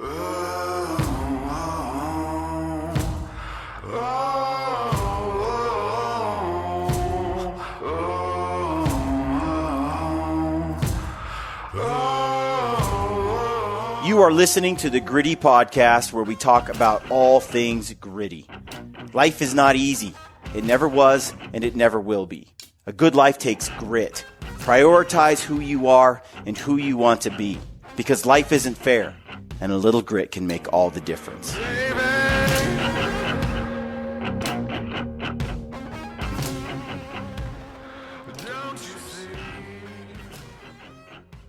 You are listening to the Gritty Podcast, where we talk about all things gritty. Life is not easy. It never was, and it never will be. A good life takes grit. Prioritize who you are and who you want to be, because life isn't fair, and a little grit can make all the difference.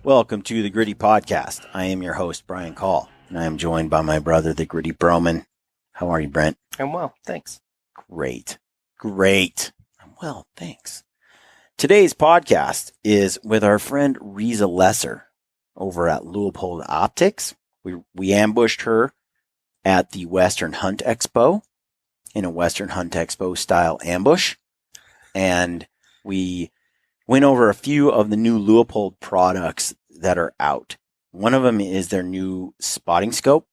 Welcome to the Gritty Podcast. I am your host, Brian Call, and I am joined by my brother, the Gritty Broman. How are you, Brent? I'm well, thanks. Great. I'm well, thanks. Today's podcast is with our friend Riza Lesser over at Leupold Optics. We ambushed her at the Western Hunt Expo in a Western Hunt Expo style ambush, and we went over a few of the new Leupold products that are out. One of them is their new spotting scope,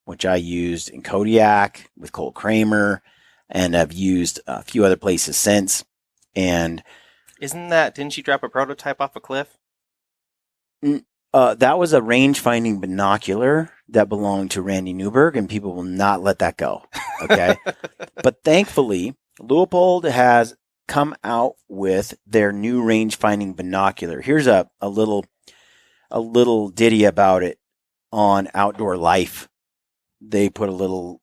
which I used in Kodiak with Cole Kramer, and I've used a few other places since. And didn't she drop a prototype off a cliff? That was a range-finding binocular that belonged to Randy Newberg, and people will not let that go. Okay, but thankfully, Leupold has come out with their new range-finding binocular. Here's a little ditty about it on Outdoor Life. They put a little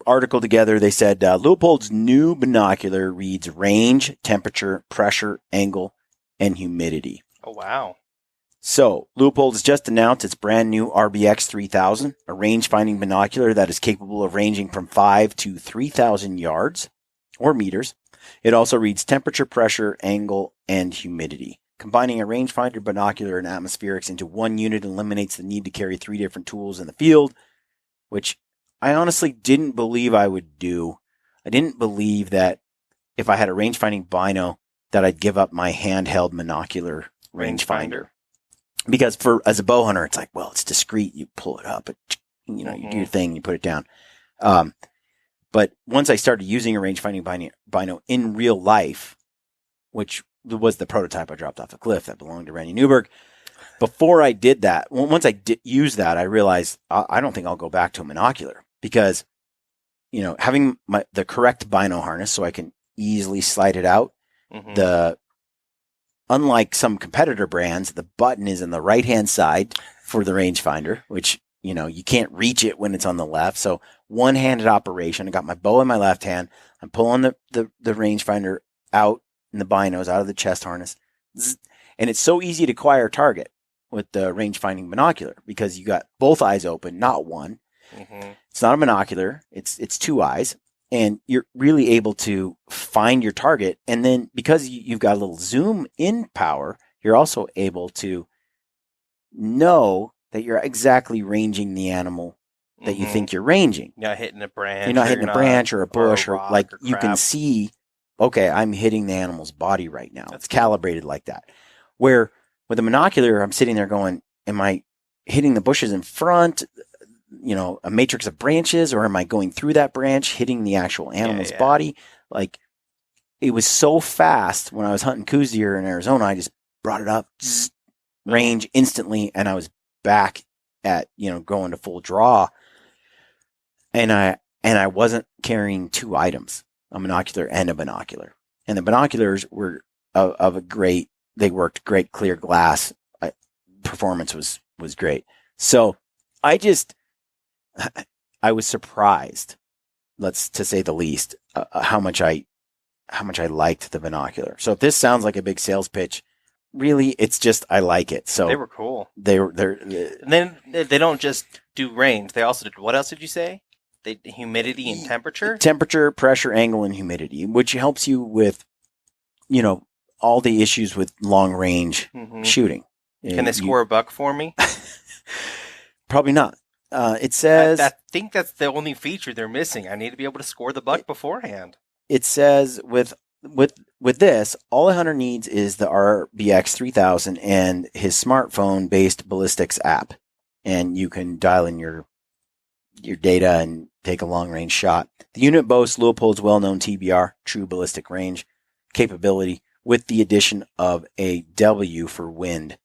article together. They said Leupold's new binocular reads range, temperature, pressure, angle, and humidity. Oh wow! So Leupold has just announced its brand new RBX 3000, a range-finding binocular that is capable of ranging from 5 to 3,000 yards or meters. It also reads temperature, pressure, angle, and humidity. Combining a rangefinder, binocular, and atmospherics into one unit eliminates the need to carry 3 different tools in the field, which I honestly didn't believe I would do. I didn't believe that if I had a rangefinding bino that I'd give up my handheld monocular rangefinder. Because as a bow hunter, it's like, well, it's discreet. You pull it up, you do your thing, you put it down. But once I started using a rangefinding bino in real life, which was the prototype I dropped off a cliff that belonged to Randy Newberg, before I did that, once I use that, I realized I don't think I'll go back to a monocular because, having the correct bino harness so I can easily slide it out. Mm-hmm. Unlike some competitor brands, the button is in the right-hand side for the rangefinder, which you can't reach it when it's on the left. So one-handed operation. I got my bow in my left hand. I'm pulling the rangefinder out in the binos, out of the chest harness. And it's so easy to acquire target with the range-finding binocular because you got both eyes open, not one. Mm-hmm. It's not a binocular. It's 2 eyes. And you're really able to find your target. And then because you've got a little zoom in power, you're also able to know that you're exactly ranging the animal that you think you're ranging. You're not hitting a branch. You're not hitting a branch or a bush or like or you can see, okay, I'm hitting the animal's body right now. It's calibrated like that. Where with a binocular, I'm sitting there going, am I hitting the bushes in front, a matrix of branches, or am I going through that branch, hitting the actual animal's body? Like, it was so fast when I was hunting Coues deer in Arizona, I just brought it up, range instantly, and I was back at, going to full draw. And I wasn't carrying 2 items, a monocular and a binocular. And the binoculars were they worked great, clear glass. Performance was great. So I was surprised, to say the least, how much I liked the binocular. So if this sounds like a big sales pitch, really, it's just I like it. So they were cool. They're and then they don't just do range. They also did, what else did you say? Humidity and temperature? Temperature, pressure, angle, and humidity, which helps you with, all the issues with long range shooting. Can they score a buck for me? Probably not. It says... I think that's the only feature they're missing. I need to be able to score the buck beforehand. It says with this, all a hunter needs is the RBX 3000 and his smartphone-based ballistics app. and you can dial in your data and take a long-range shot. The unit boasts Leupold's well-known TBR, true ballistic range, capability, with the addition of a W for wind.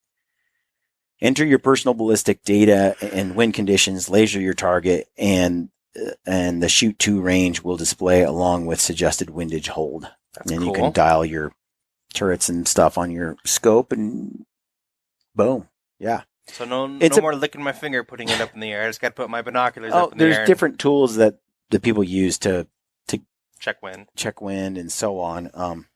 Enter your personal ballistic data and wind conditions, laser your target, and the shoot to range will display along with suggested windage hold. That's and cool. You can dial your turrets and stuff on your scope, and boom. Yeah. So no more licking my finger, putting it up in the air. I just got to put my binoculars up in the air. There's different tools that the people use to check wind and so on.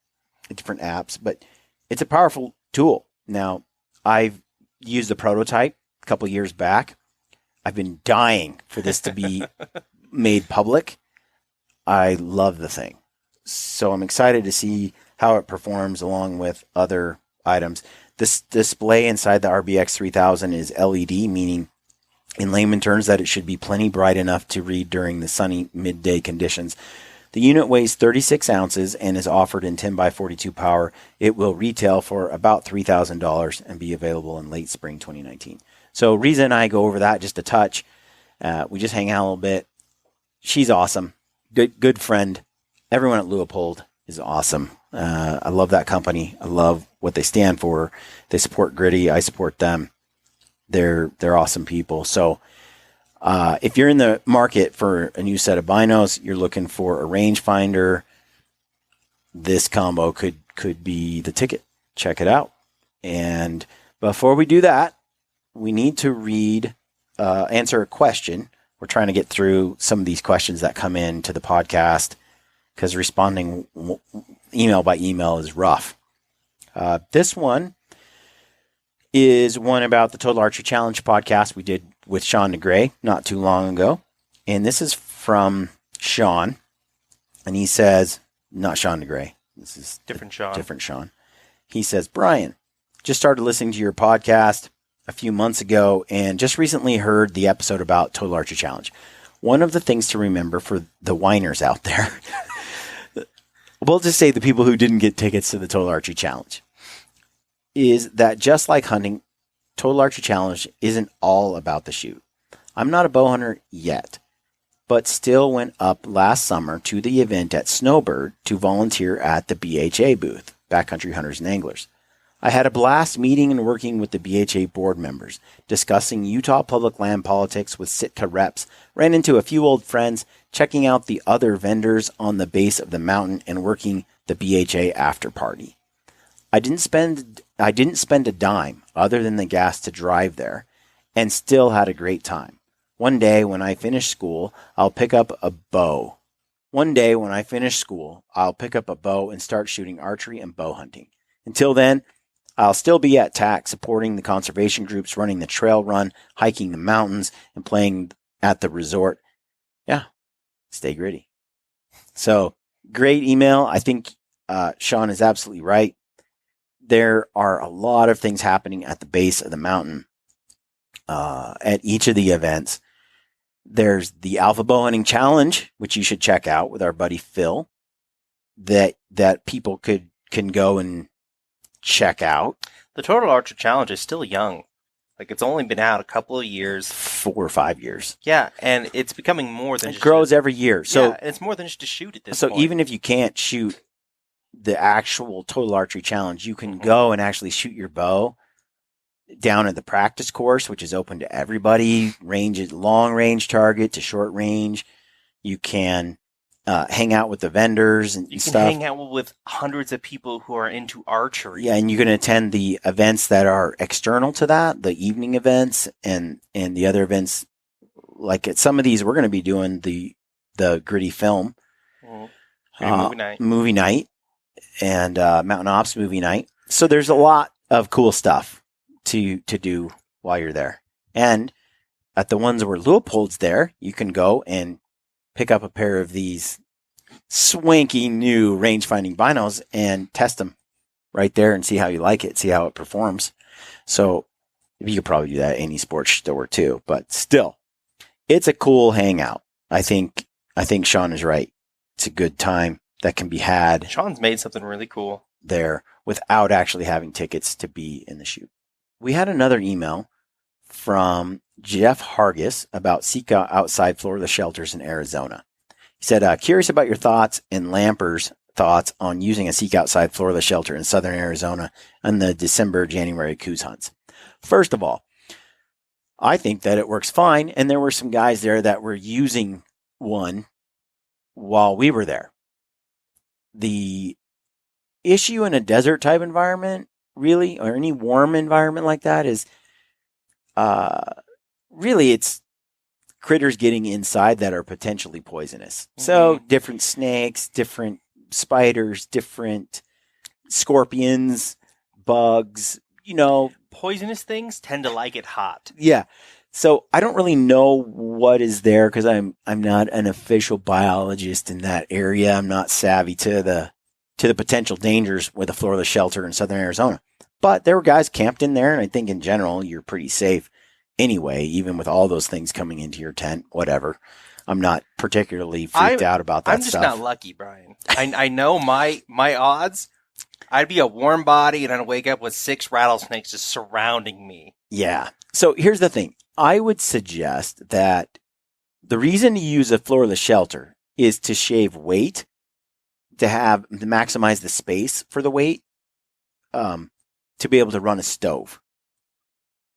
Different apps, but it's a powerful tool. Now, I've used the prototype a couple of years back. I've been dying for this to be made public. I love the thing. So I'm excited to see how it performs along with other items. This display inside the RBX 3000 is LED, meaning in layman terms that it should be plenty bright enough to read during the sunny midday conditions. The unit weighs 36 ounces and is offered in 10x42 power. It will retail for about $3,000 and be available in late spring 2019. So Riza and I go over that just a touch. We just hang out a little bit. She's awesome. Good friend. Everyone at Leupold is awesome. I love that company. I love what they stand for. They support Gritty. I support them. They're awesome people. So if you're in the market for a new set of binos, you're looking for a rangefinder, this combo could be the ticket. Check it out. And before we do that, we need to answer a question. We're trying to get through some of these questions that come in to the podcast because responding email by email is rough. This one is one about the Total Archery Challenge podcast we did with Sean DeGray not too long ago. And this is from Sean. And he says, not Sean DeGray. This is different Sean. He says, Brian, just started listening to your podcast a few months ago and just recently heard the episode about Total Archery Challenge. One of the things to remember for the whiners out there, we'll just say the people who didn't get tickets to the Total Archery Challenge, is that just like hunting, Total Archery Challenge isn't all about the shoot. I'm not a bow hunter yet, but still went up last summer to the event at Snowbird to volunteer at the BHA booth, Backcountry Hunters and Anglers. I had a blast meeting and working with the BHA board members, discussing Utah public land politics with Sitka reps, ran into a few old friends, checking out the other vendors on the base of the mountain, and working the BHA after party. I didn't spend a dime other than the gas to drive there, and still had a great time. One day when I finish school, I'll pick up a bow. And start shooting archery and bow hunting. Until then, I'll still be at TAC supporting the conservation groups, running the trail run, hiking the mountains, and playing at the resort. Yeah, stay gritty. So, great email. I think Sean is absolutely right. There are a lot of things happening at the base of the mountain at each of the events. There's the Alpha Bow Hunting Challenge, which you should check out with our buddy Phil, that people can go and check out. The Total Archery Challenge is still young. Like, it's only been out a couple of years. 4 or 5 years. Yeah, and it's becoming more than it grows every year. So it's more than just a shoot at this point. So even if you can't shoot the actual Total Archery Challenge, you can go and actually shoot your bow down at the practice course, which is open to everybody. Long range target to short range. You can hang out with the vendors and you stuff. You can hang out with hundreds of people who are into archery. Yeah, and you can attend the events that are external to that, the evening events and the other events. Like at some of these, we're going to be doing the Gritty Film movie night and Mountain Ops movie night. So there's a lot of cool stuff to do while you're there. And at the ones where Leupold's there, you can go and pick up a pair of these swanky new range-finding binos and test them right there and see how you like it, see how it performs. So you could probably do that at any sports store too, but still, it's a cool hangout. I think Sean is right. It's a good time that can be had. Sean's made something really cool there without actually having tickets to be in the shoot. We had another email from Jeff Hargis about seek outside Florida shelters in Arizona. He said, curious about your thoughts and Lamper's thoughts on using a seek outside Florida shelter in southern Arizona on the December-January coos hunts. First of all, I think that it works fine, and there were some guys there that were using one while we were there. The issue in a desert type environment, really, or any warm environment like that is really it's critters getting inside that are potentially poisonous. Mm-hmm. So different snakes, different spiders, different scorpions, bugs, Poisonous things tend to like it hot. Yeah. So I don't really know what is there because I'm not an official biologist in that area. I'm not savvy to the potential dangers with a Florida shelter in southern Arizona. But there were guys camped in there, and I think in general you're pretty safe anyway, even with all those things coming into your tent, whatever. I'm not particularly freaked out about that stuff. I'm just not lucky, Brian. I know my odds. I'd be a warm body and I'd wake up with 6 rattlesnakes just surrounding me. Yeah. So here's the thing. I would suggest that the reason to use a Florida shelter is to shave weight, to maximize the space for the weight, to be able to run a stove,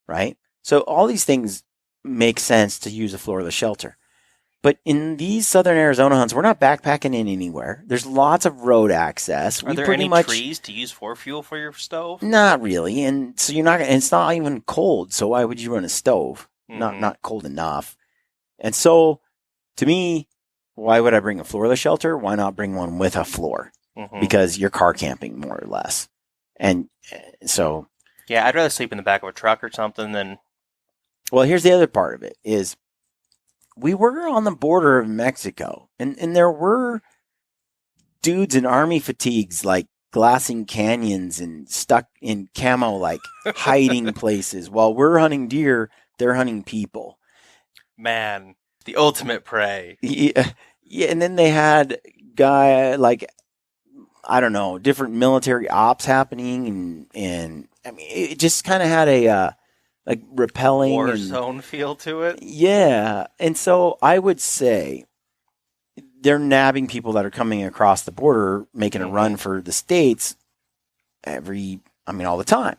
right? So all these things make sense to use a Florida shelter. But in these southern Arizona hunts, we're not backpacking in anywhere. There's lots of road access. Are there any trees to use for fuel for your stove? Not really, and so you're not. And it's not even cold. So why would you run a stove? Not cold enough. And so, to me, why would I bring a Florida shelter? Why not bring one with a floor? Mm-hmm. Because you're car camping more or less, and so. Yeah, I'd rather sleep in the back of a truck or something than. Well, here's the other part of it is. We were on the border of Mexico, and there were dudes in army fatigues, like glassing canyons and stuck in camo, like hiding places. While we're hunting deer, they're hunting people. Man, the ultimate prey. Yeah, and then they had different military ops happening, and I mean, it just kind of had a repelling war zone feel to it. Yeah. And so I would say they're nabbing people that are coming across the border, making a run for the States all the time.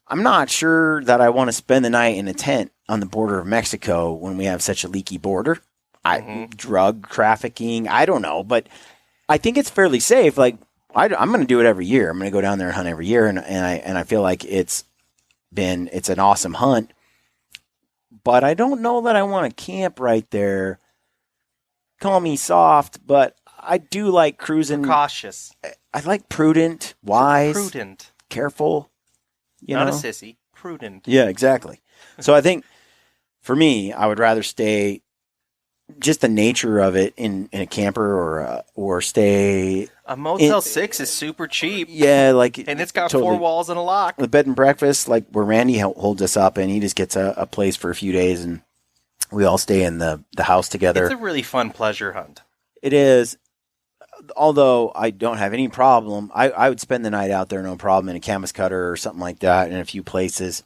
I'm not sure that I want to spend the night in a tent on the border of Mexico when we have such a leaky border. Drug trafficking, I don't know, but I think it's fairly safe. Like I'm going to do it every year. I'm going to go down there and hunt every year. And I feel like it's an awesome hunt, but I don't know that I want to camp right there. Call me soft, but I do like cruising. Cautious. I like prudent, wise, prudent, careful. Not a sissy. Prudent. Yeah, exactly. So I think for me, I would rather stay. Just the nature of it in a camper or stay. A Motel 6 is super cheap. Yeah, and it's got totally 4 walls and a lock. The bed and breakfast, like where Randy holds us up, and he just gets a place for a few days, and we all stay in the house together. It's a really fun pleasure hunt. It is. Although I don't have any problem, I would spend the night out there, no problem, in a canvas cutter or something like that, in a few places.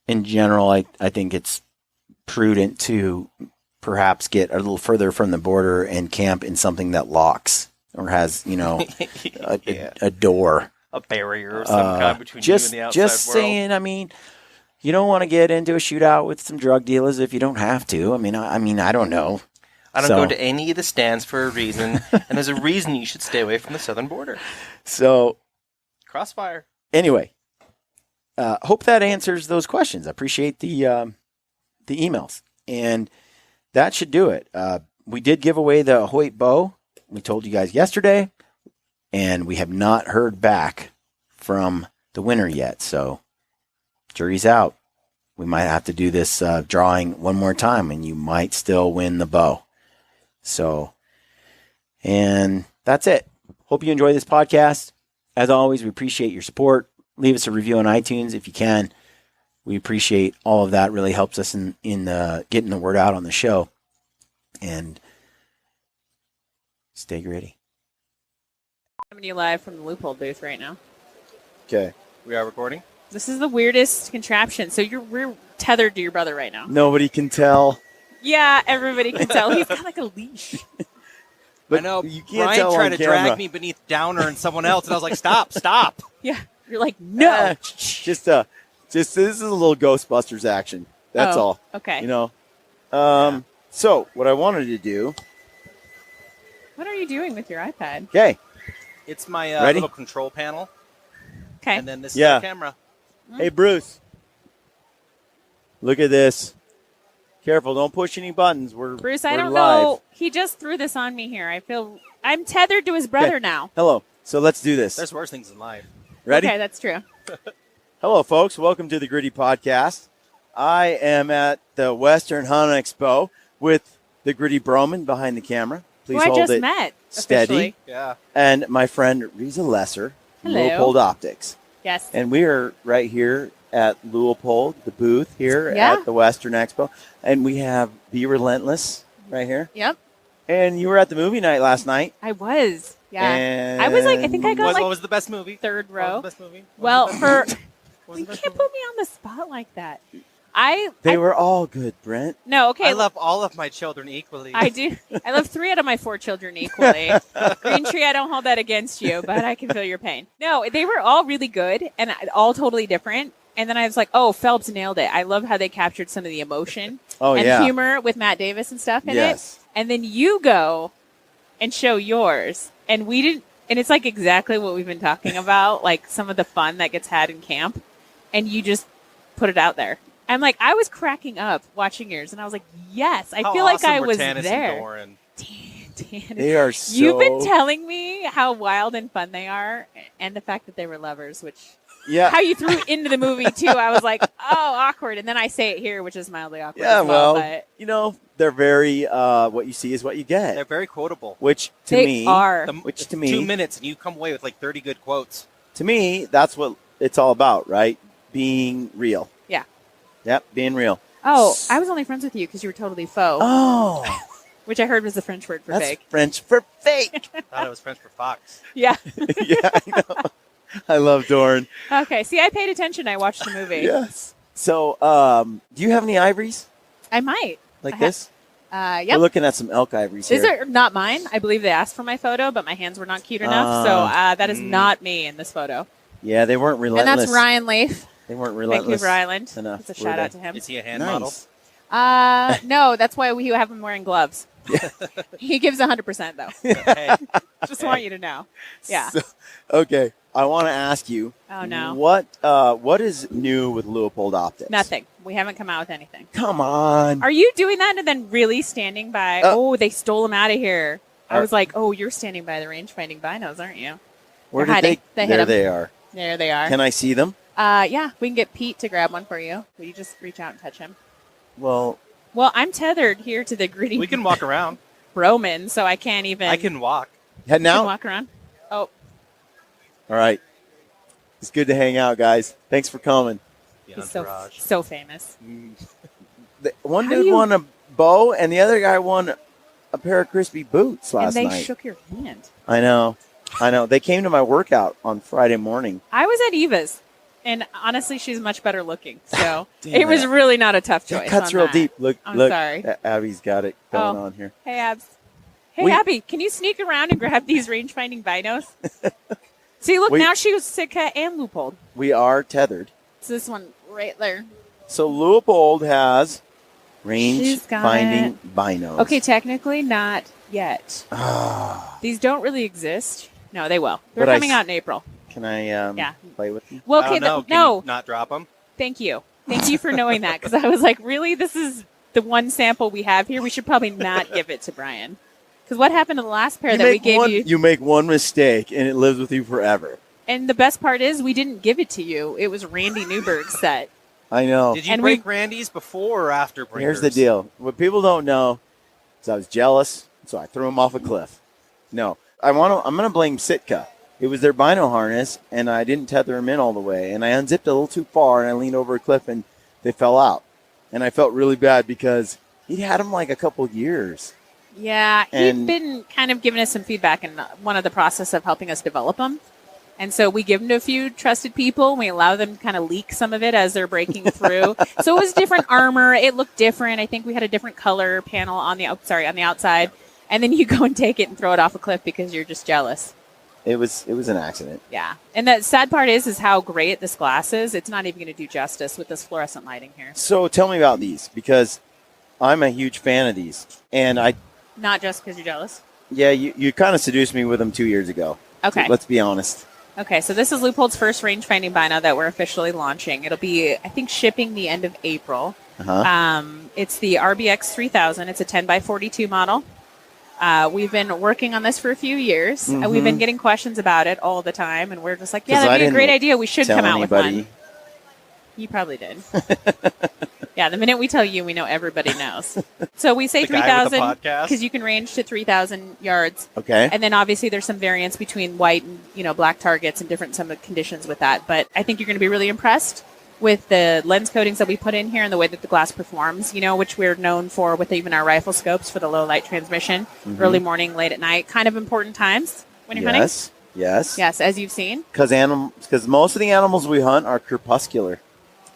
In general, I think it's prudent to perhaps get a little further from the border and camp in something that locks or has, a door. A barrier of some kind between you and the outside just world. Saying, I mean, you don't want to get into a shootout with some drug dealers if you don't have to. I mean, I don't know. I don't go to any of the stands for a reason, and there's a reason you should stay away from the southern border. So, crossfire. Anyway, hope that answers those questions. I appreciate the emails, and that should do it. We did give away the Hoyt bow. We told you guys yesterday, and we have not heard back from the winner yet. So, jury's out. We might have to do this drawing one more time, and you might still win the bow. So, and that's it. Hope you enjoy this podcast. As always, we appreciate your support. Leave us a review on iTunes if you can. We appreciate all of that. Really helps us in getting the word out on the show. And stay gritty. Coming to you live from the Leupold booth right now. Okay. We are recording? This is the weirdest contraption. So we're tethered to your brother right now. Nobody can tell. Yeah, everybody can tell. He's got like a leash. But I know. you can't Brian tell tried on to camera. drag me beneath Downer and someone else, and I was like, stop. Yeah. You're like, no. Just this is a little Ghostbusters action. That's all. Okay. You know. So what I wanted to do. What are you doing with your iPad? Okay. It's my Ready? little control panel, Okay. and then this is Yeah. the camera. Hey, Bruce. Look at this. Careful, don't push any buttons. Bruce, we're I don't live. know. He just threw this on me here. I'm tethered to his brother now. Hello. So let's do this. There's worse things in life. Ready? Okay, that's true. Hello, folks. Welcome to the Gritty Podcast. I am at the Western Hunt Expo with the Gritty Broman behind the camera. Please Who I hold just it met. steady. Officially. Yeah. And my friend Riza Lesser, Hello. Leupold Optics. Yes. And we are right here at Leupold, the booth here Yeah. at the Western Expo. And we have Be Relentless right here. Yep. And you were at the movie night last night. I was. Yeah. And I was like, I think I got What like was the best movie? third What row. was the best movie? Well, What was you the best can't movie? put me on the spot like that. They were all good, Brent. No, okay. I love all of my children equally. I do. I love 3 out of my 4 children equally. Green Tree, I don't hold that against you, but I can feel your pain. No, they were all really good and all totally different. And then I was like, oh, Phelps nailed it. I love how they captured some of the emotion and humor with Matt Davis and stuff in Yes. it. And then you go and show yours. And we didn't. And it's like exactly what we've been talking about, like some of the fun that gets had in camp. And you just put it out there. I'm like, I was cracking up watching yours, and I was like, yes, I How feel like awesome I were was Tanis there. And Doran? They are so... You've been telling me how wild and fun they are, and the fact that they were lovers, which how you threw into the movie too. I was like, oh, awkward, and then I say it here, which is mildly awkward. Yeah, as well, well, you know, they're very what you see is what you get. They're very quotable. Which to they me, are. which to me, 2 minutes and you come away with like 30 good quotes. To me, that's what it's all about, right? Being real. Yeah. Yep, being real. Oh, I was only friends with you because you were totally faux, Oh, which I heard was the French word for that's fake. French for fake. I thought it was French for Fox. Yeah. Yeah, I know. I love Dorn. Okay. See, I paid attention. I watched the movie. Yes. So, do you have any ivories I might. like I this? Yep. We're looking at some elk ivories These here. are not mine. I believe they asked for my photo, but my hands were not cute enough. So that is not me in this photo. Yeah, they weren't relentless. And that's Ryan Leif, They weren't relentless Vancouver Island. enough. It's a were shout out they? to him. Is he a hand model? Nice. No, that's why we have him wearing gloves. He gives 100% though. Hey, Just want you to know. Yeah. So, okay, I want to ask you. Oh, no. What is new with Leupold Optics? Nothing. We haven't come out with anything. Come on. Are you doing that and then really standing by? They stole him out of here. I was like, oh, you're standing by the range finding binos, aren't you? Where They're did hiding. They hit there 'em. they are. There they are. Can I see them? Yeah, we can get Pete to grab one for you. Will you just reach out and touch him? Well, I'm tethered here to the gritty we can walk around. Broman, so I can't even. I can walk. heading I can out. walk around. Oh, All right. It's good to hang out, guys. Thanks for coming. The he's entourage. so famous. One How dude do you- won a bow, and the other guy won a pair of crispy boots last And they night. shook your hand. I know. They came to my workout on Friday morning. I was at Eva's, and honestly, she's much better looking. So Damn it was it. really not a tough choice. That cuts on real that. deep. Look, I'm look. sorry. Abby's got it going Oh. on here. Hey, Abs. Hey, We- Abby, can you sneak around and grab these range finding binos? See, look, We- now she was Sitka and Leupold. We are tethered. It's this one right there. So Leupold has range She's got finding binos. Okay, technically not yet. Ah, These don't really exist. No, they will. They're But I coming s- out in April. can I Yeah. play with them? Well, I okay, don't know. Can no. you not drop them? Thank you. Thank you for knowing that, because I was like, really? This is the one sample we have here? We should probably not give it to Brian. Because what happened to the last pair that we gave you? You make one mistake, and it lives with you forever. And the best part is we didn't give it to you. It was Randy Newberg's set. I know. Did you And break Randy's before or after Bringers? Here's the deal. What people don't know is I was jealous, so I threw him off a cliff. No, I'm going to blame Sitka. It was their bino harness, and I didn't tether him in all the way. And I unzipped a little too far, and I leaned over a cliff, and they fell out. And I felt really bad because he'd had them like a couple years. Yeah, And- he'd been kind of giving us some feedback in one of the process of helping us develop them. And so we give them to a few trusted people. And we allow them to kind of leak some of it as they're breaking through. So it was different armor. It looked different. I think we had a different color panel on the outside. And then you go and take it and throw it off a cliff because you're just jealous. It was an accident. Yeah. And the sad part is how great this glass is. It's not even going to do justice with this fluorescent lighting here. So tell me about these, because I'm a huge fan of these. And Not just because you're jealous? Yeah, you kind of seduced me with them 2 years ago. Okay. Let's be honest. Okay, so this is Leupold's first range-finding bino that we're officially launching. It'll be, I think, shipping the end of April. Uh-huh. It's the RBX 3000. It's a 10x42 model. We've been working on this for a few years. Mm-hmm. We've been getting questions about it all the time, and we're just like, yeah, that'd be a great idea. We should come out with one. You probably did. Yeah, the minute we tell you, we know everybody knows. So we say 3,000 because you can range to 3,000 yards. Okay. And then obviously there's some variance between white and black targets and different some conditions with that. But I think you're going to be really impressed with the lens coatings that we put in here and the way that the glass performs, which we're known for with even our rifle scopes for the low light transmission, early morning, late at night, kind of important times when you're hunting. Yes, as you've seen. Because most of the animals we hunt are crepuscular.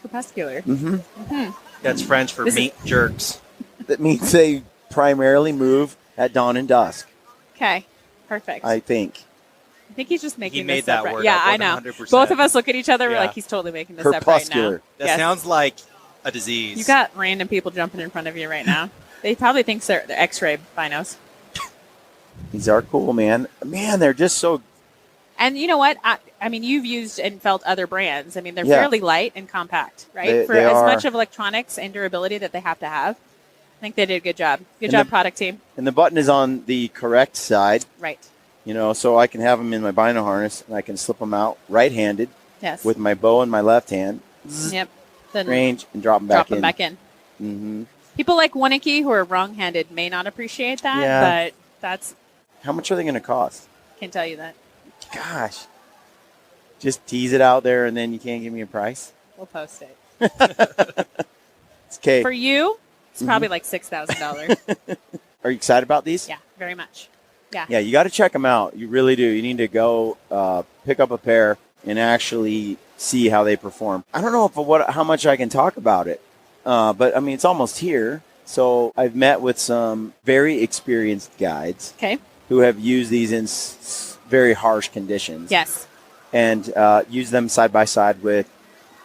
Crepuscular. That's French for meat jerks. That means they primarily move at dawn and dusk. Okay, perfect. I think he's just making made this that up. Right. word Yeah, up I know. 100%. Both of us look at each other. We're Yeah. like, he's totally making this up right now. Crepuscular. That sounds like a disease. You got random people jumping in front of you right now. They probably think they're X-ray binos. These are cool, man. Man, they're just so. And you know what? I mean, you've used and felt other brands. I mean, they're Yeah. fairly light and compact, right? For they as are. much of electronics and durability that they have to have. I think they did a good job. Good job, product team. And the button is on the correct side, Right. so I can have them in my bino harness and I can slip them out right-handed Yes. with my bow in my left hand, Yep. Then range, and drop them back in. Mm-hmm. People like Winicky who are wrong-handed may not appreciate that, Yeah. but that's How much are they going to cost? can't tell you that. Gosh. Just tease it out there and then you can't give me a price? We'll post it. It's okay. For you, it's probably like $6,000. Are you excited about these? Yeah, very much. Yeah. Yeah, you got to check them out. You really do. You need to go pick up a pair and actually see how they perform. I don't know how much I can talk about it, but I mean, it's almost here. So I've met with some very experienced guides Okay. who have used these in very harsh conditions. Yes. And use them side by side with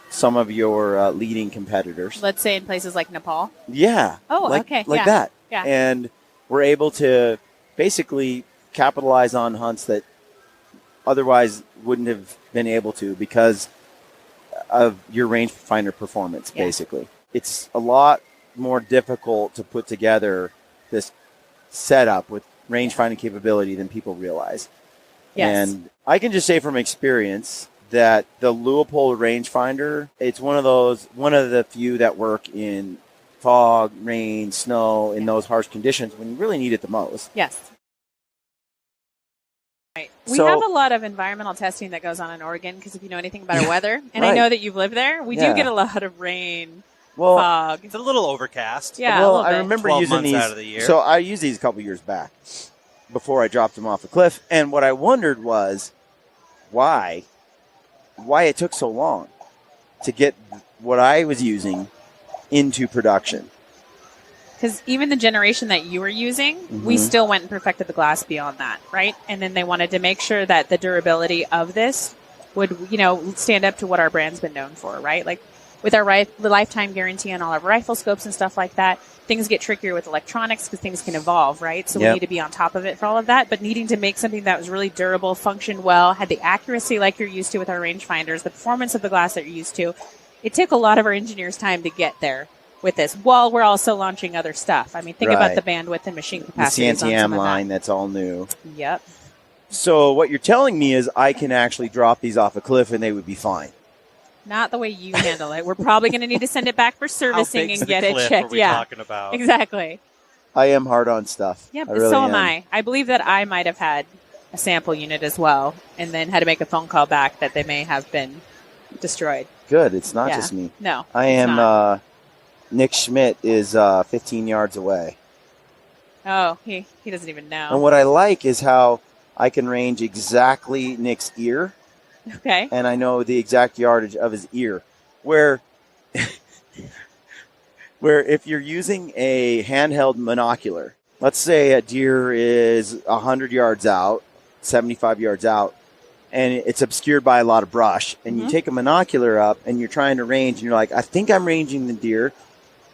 some of your leading competitors. Let's say in places like Nepal. Yeah. Oh, okay. Like Yeah. that. Yeah. And we're able to basically capitalize on hunts that otherwise wouldn't have been able to because of your rangefinder performance, Yeah. basically. It's a lot more difficult to put together this setup with rangefinding capability than people realize. Yes. And I can just say from experience that the Leupold rangefinder, it's one of the few that work in fog, rain, snow, in those harsh conditions when you really need it the most. Yes. Right. We So- have a lot of environmental testing that goes on in Oregon because if you know anything about our weather, and I Right. know that you've lived there, we Yeah. do get a lot of rain, Well, fog. It's a little overcast. Yeah, a well, little bit. I remember 12 using months these out of the year. So I used these a couple years back before I dropped them off the cliff, and what I wondered was why it took so long to get what I was using into production. Because even the generation that you were using, we still went and perfected the glass beyond that, right? And then they wanted to make sure that the durability of this would, stand up to what our brand's been known for, right? Like with our the lifetime guarantee on all our rifle scopes and stuff like that, things get trickier with electronics because things can evolve, right? So we need to be on top of it for all of that. But needing to make something that was really durable, functioned well, had the accuracy like you're used to with our rangefinders, the performance of the glass that you're used to, it took a lot of our engineers' time to get there with this, while we're also launching other stuff. I mean, think about the bandwidth and machine The capacity. CNTM line, that's all new. Yep. So what you're telling me is I can actually drop these off a cliff and they would be fine. Not the way you handle it. We're probably going to need to send it back for servicing and get it cliff checked. are we Yeah, talking about? exactly. I am hard on stuff. Yep, I really so am I. I believe that I might have had a sample unit as well and then had to make a phone call back that they may have been destroyed. Good. It's not Yeah. just me. No, I it's am. not. Nick Schmidt is 15 yards away. Oh, he doesn't even know. And what I like is how I can range exactly Nick's ear Okay. and I know the exact yardage of his ear. Where if you're using a handheld monocular, let's say a deer is 100 yards out, 75 yards out, and it's obscured by a lot of brush, and you take a monocular up and you're trying to range, and you're like, I think I'm ranging the deer,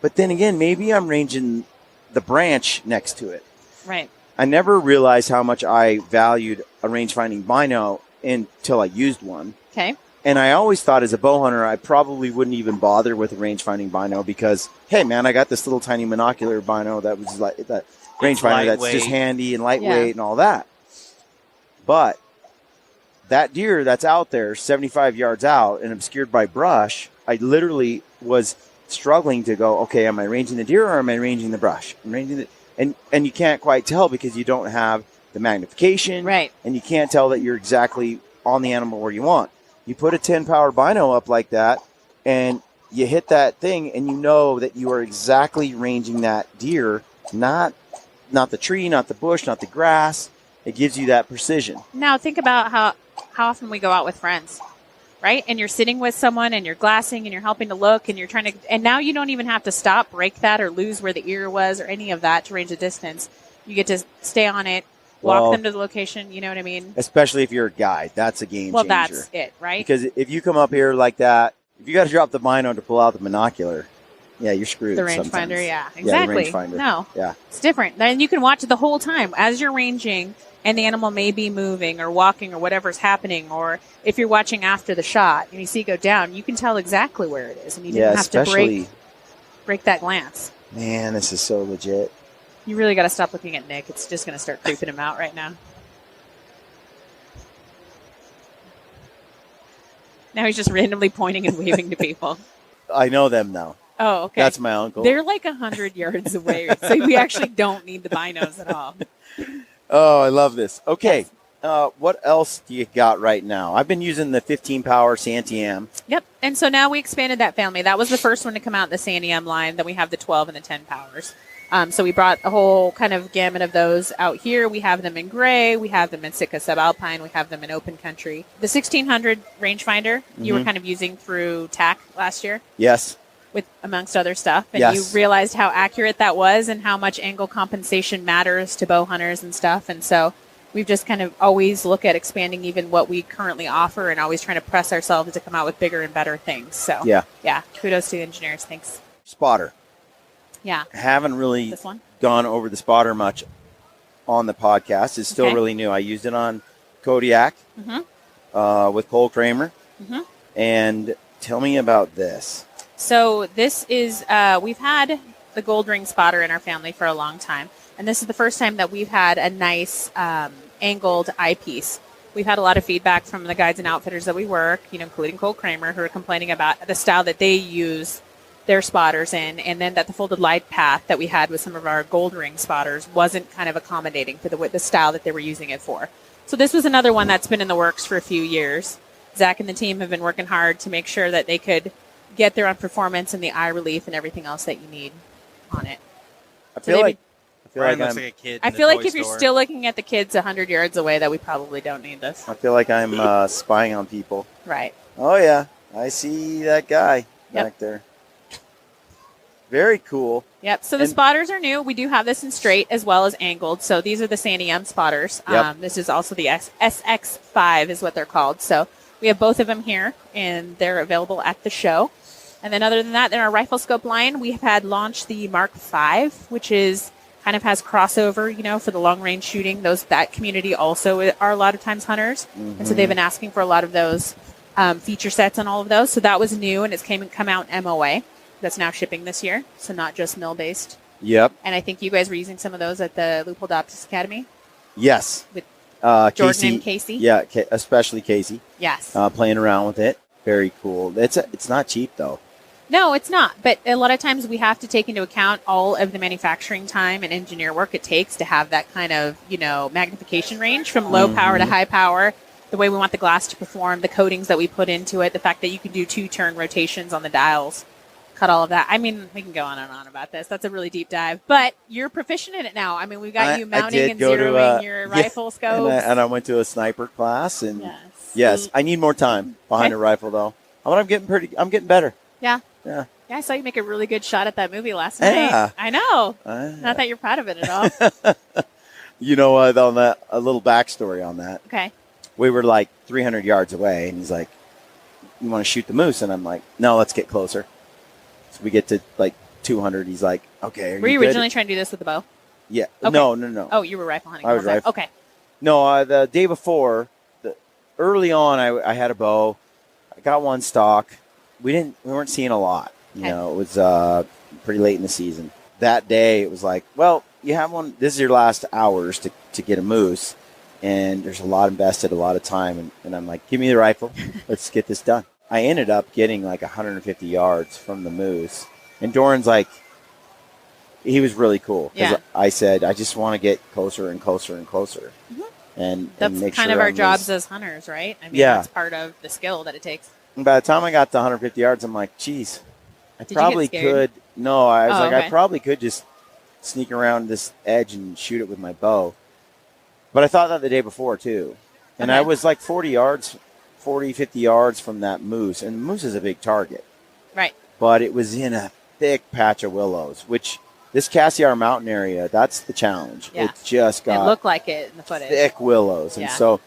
but then again, maybe I'm ranging the branch next to it. Right. I never realized how much I valued a range-finding bino until I used one. Okay. And I always thought as a bow hunter, I probably wouldn't even bother with a range-finding bino because, hey, man, I got this little tiny monocular bino that was like that rangefinder that's just handy and lightweight and all that. But that deer that's out there 75 yards out and obscured by brush, I literally was struggling to go, okay, am I ranging the deer or am I ranging the brush? I'm ranging the, and you can't quite tell because you don't have the magnification. Right. And you can't tell that you're exactly on the animal where you want. You put a 10-power bino up like that, and you hit that thing, and you know that you are exactly ranging that deer, not the tree, not the bush, not the grass. It gives you that precision. Now think about how often we go out with friends, right? And you're sitting with someone, and you're glassing, and you're helping to look, and you're trying to, and now you don't even have to stop, break that, or lose where the ear was, or any of that to range the distance. You get to stay on it. Walk them to the location, you know what I mean? Especially if you're a guide. That's a game changer. Well, that's it, right? Because if you come up here like that, if you got to drop the bino to pull out the monocular, yeah, you're screwed. The rangefinder, yeah. Exactly. Yeah, the rangefinder. No. Yeah. It's different. Then you can watch it the whole time as you're ranging and the animal may be moving or walking or whatever's happening. Or if you're watching after the shot and you see it go down, you can tell exactly where it is. And you didn't have to break that glance. Man, this is so legit. You really got to stop looking at Nick. It's just going to start creeping him out right now. Now he's just randomly pointing and waving to people. I know them now. Oh, okay. That's my uncle. They're like 100 yards away, so we actually don't need the binos at all. Oh, I love this. Okay. Yes. What else do you got right now? I've been using the 15-power Santiam. Yep. And so now we expanded that family. That was the first one to come out in the Santiam line. Then we have the 12 and the 10 powers. So we brought a whole kind of gamut of those out here. We have them in gray. We have them in Sitka subalpine. We have them in open country. The 1600 rangefinder you were kind of using through TAC last year. Yes. With amongst other stuff. And yes. You realized how accurate that was and how much angle compensation matters to bow hunters and stuff. And so we've just kind of always look at expanding even what we currently offer and always trying to press ourselves to come out with bigger and better things. So yeah, kudos to the engineers. Thanks. Spotter. Yeah. Haven't really gone over the spotter much on the podcast. It's still really new. I used it on Kodiak with Cole Kramer. And tell me about this. So this is, we've had the gold ring spotter in our family for a long time. And this is the first time that we've had a nice angled eyepiece. We've had a lot of feedback from the guides and outfitters that we work, including Cole Kramer, who are complaining about the style that they use their spotters in, and then that the folded light path that we had with some of our gold ring spotters wasn't kind of accommodating for the style that they were using it for. So this was another one that's been in the works for a few years. Zach and the team have been working hard to make sure that they could get their own performance and the eye relief and everything else that you need on it. I feel like if you're still looking at the kids 100 yards away, that we probably don't need this. I feel like I'm spying on people. Right. Oh, yeah. I see that guy back there. Very cool. Yep. So the spotters are new. We do have this in straight as well as angled. So these are the Santiam spotters. Yep. This is also the SX5 is what they're called. So we have both of them here, and they're available at the show. And then other than that, in our rifle scope line, we have had launched the Mark V, which is kind of has crossover, for the long range shooting. That community also are a lot of times hunters. And so they've been asking for a lot of those feature sets on all of those. So that was new, and it's come out in MOA. That's now shipping this year, so not just mill-based. Yep. And I think you guys were using some of those at the Leupold Optics Academy? Yes. With Jordan Casey, and Casey? Yeah, especially Casey. Yes. Playing around with it. Very cool. It's not cheap, though. No, it's not. But a lot of times we have to take into account all of the manufacturing time and engineer work it takes to have that kind of, magnification range from low power to high power, the way we want the glass to perform, the coatings that we put into it, the fact that you can do 2-turn rotations on the dials. Cut all of that. I mean, we can go on and on about this. That's a really deep dive. But you're proficient in it now. I mean, we've got you mounting and zeroing your rifle scopes. And I went to a sniper class, and Yes, I need more time behind a rifle though. I'm getting better. Yeah. Yeah. Yeah, I saw you make a really good shot at that movie last Yeah. night. I know. Not that you're proud of it at all. You know what? On that, a little backstory on that. Okay. We were like 300 yards away, and he's like, "You want to shoot the moose?" And I'm like, "No, let's get closer." So we get to like 200. He's like, "Okay." Were you originally trying to do this with the bow? Yeah. Okay. No. Oh, you were rifle hunting. I was rifle. Okay. No, the day before, early on, I had a bow. I got one stock. We weren't seeing a lot. You know, it was pretty late in the season. That day, it was like, well, you have one. This is your last hours to get a moose, and there's a lot invested, a lot of time. And I'm like, give me the rifle. Let's get this done. I ended up getting like 150 yards from the moose. And Doran's like, he was really cool. Because I said, I just want to get closer and closer and closer. Mm-hmm. And that's make kind sure of our jobs as hunters, right? I mean, that's part of the skill that it takes. And by the time I got to 150 yards, I'm like, geez, I probably could. No, I was I probably could just sneak around this edge and shoot it with my bow. But I thought that the day before, too. And I was like 50 yards from that moose. And the moose is a big target. Right. But it was in a thick patch of willows, which this Cassiar Mountain area, that's the challenge. Yeah. It just got it looked like it in the footage. Thick willows. And so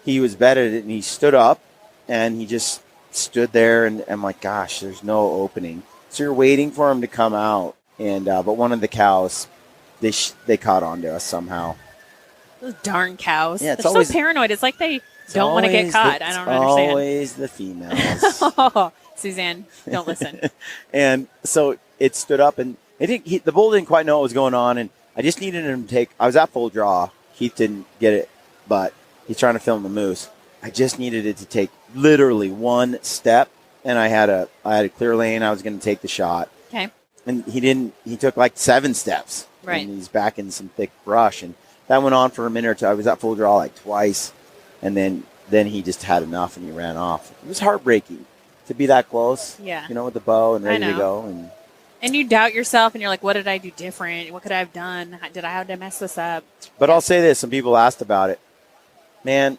he was bedded and he stood up and he just stood there, and I'm like, gosh, there's no opening. So you're waiting for him to come out, and but one of the cows, they caught on to us somehow. Those darn cows. Yeah, they're so paranoid. It's like they don't want to get caught. I don't understand. Always the females. Oh, Suzanne, don't listen. And so it stood up, and the bull didn't quite know what was going on, and I just needed him to take. I was at full draw. Keith didn't get it, but he's trying to film the moose. I just needed it to take literally one step, and I had a clear lane. I was going to take the shot. Okay. And he didn't. He took like 7 steps. Right. And he's back in some thick brush, and that went on for a minute or two. I was at full draw like twice, and then he just had enough and he ran off. It was heartbreaking to be that close. Yeah. You know, with the bow and ready to go. And you doubt yourself, and you're like, what did I do different? What could I have done? Did I have to mess this up? But I'll say this. Some people asked about it. Man,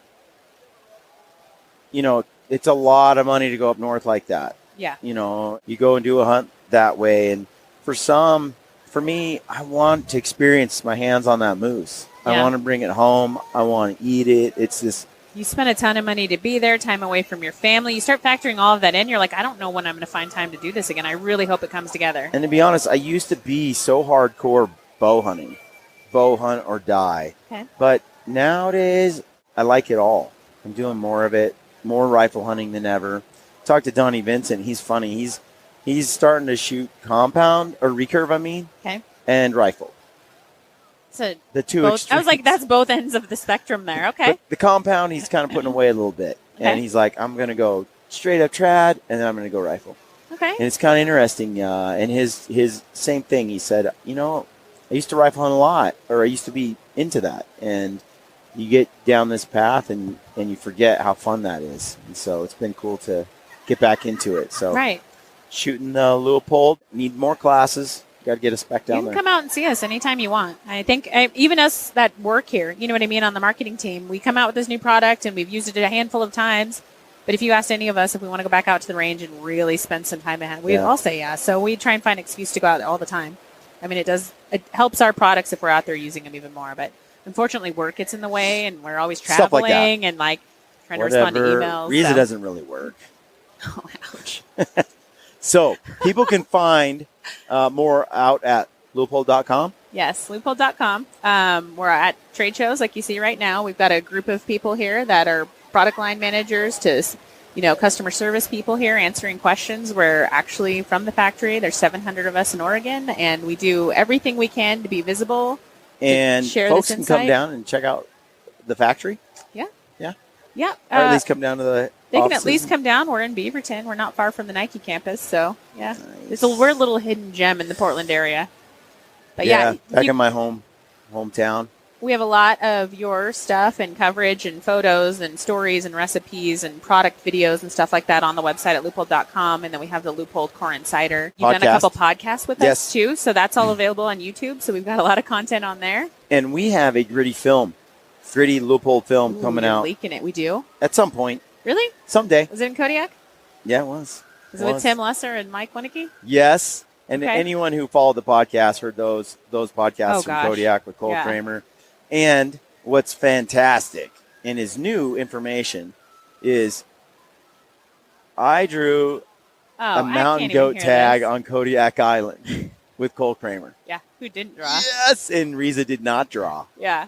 you know, it's a lot of money to go up north like that. Yeah. You know, you go and do a hunt that way. And for me, I want to experience my hands on that moose. Yeah. I want to bring it home. I want to eat it. It's this. You spend a ton of money to be there, time away from your family. You start factoring all of that in. You're like, I don't know when I'm going to find time to do this again. I really hope it comes together. And to be honest, I used to be so hardcore bow hunting. Bow hunt or die. Okay. But nowadays, I like it all. I'm doing more of it. More rifle hunting than ever. Talked to Donnie Vincent. He's funny. He's starting to shoot compound or recurve. I mean, and rifle. So the two. I was like, that's both ends of the spectrum there. Okay. But the compound, he's kind of putting away a little bit, and he's like, I'm gonna go straight up trad, and then I'm gonna go rifle. Okay. And it's kind of interesting. And his same thing. He said, you know, I used to rifle hunt a lot, or I used to be into that, and you get down this path and you forget how fun that is. And so it's been cool to get back into it. So shooting Leupold, need more classes. Got to get a spec down there. You can come out and see us anytime you want. I think even us that work here, you know what I mean, on the marketing team, we come out with this new product and we've used it a handful of times. But if you asked any of us if we want to go back out to the range and really spend some time ahead, we'd all say yeah. So we try and find an excuse to go out all the time. I mean, it helps our products if we're out there using them even more. But unfortunately, work gets in the way, and we're always traveling and like trying to respond to emails. Riza doesn't really work. Oh, ouch. So people can find more out at Leupold.com. Yes, Leupold.com. We're at trade shows like you see right now. We've got a group of people here that are product line managers to, customer service people here answering questions. We're actually from the factory. There's 700 of us in Oregon, and we do everything we can to be visible. And folks can come down and check out the factory. Yeah. Or at least come down to the They offices. can at least come down. We're in Beaverton. We're not far from the Nike campus. So, yeah. Nice. We're a little hidden gem in the Portland area. But back in my hometown. We have a lot of your stuff and coverage and photos and stories and recipes and product videos and stuff like that on the website at Leupold.com. And then we have the Leupold Core Insider. You've done a couple podcasts with us, too. So that's all available on YouTube. So we've got a lot of content on there. And we have a gritty Leupold film coming out. Leaking it. We do. At some point. Really? Someday. Was it in Kodiak? Yeah, it was. Was it with Tim Lesser and Mike Winicky? Yes. And Okay. anyone who followed the podcast heard those podcasts Oh, from gosh. Kodiak with Cole Yeah. Kramer. And what's fantastic and is new information is I drew Oh, a I mountain can't even goat hear tag this. on Kodiak Island with Cole Kramer. Yeah, who didn't draw? Yes, and Riza did not draw. Yeah.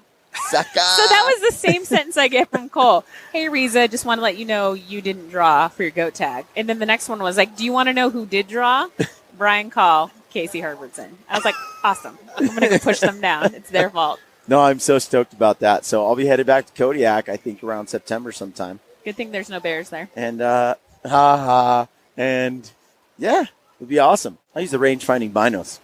Sucker. So that was the same sentence I get from Cole. Hey, Riza, just want to let you know you didn't draw for your goat tag. And then the next one was like, do you want to know who did draw? Brian Call, Casey Herbertson. I was like, awesome. I'm going to go push them down. It's their fault. No, I'm so stoked about that. So I'll be headed back to Kodiak, I think, around September sometime. Good thing there's no bears there. And, and yeah, it'll be awesome. I use the range finding binos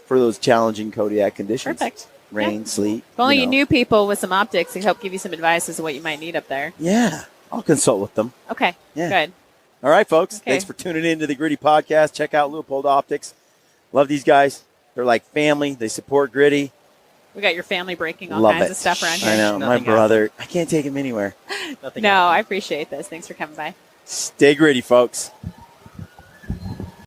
for those challenging Kodiak conditions. Perfect. Rain, sleet. If only you know. knew people with some optics to help give you some advice as to what you might need up there. Yeah, I'll consult with them. Okay, Yeah. good. All right, folks. Okay. Thanks for tuning in to the Gritty Podcast. Check out Leupold Optics. Love these guys. They're like family. They support Gritty. We got your family breaking all Love kinds it. of stuff around here. I know. Nothing My brother. I can't take him anywhere. Nothing No, else. I appreciate this. Thanks for coming by. Stay gritty, folks.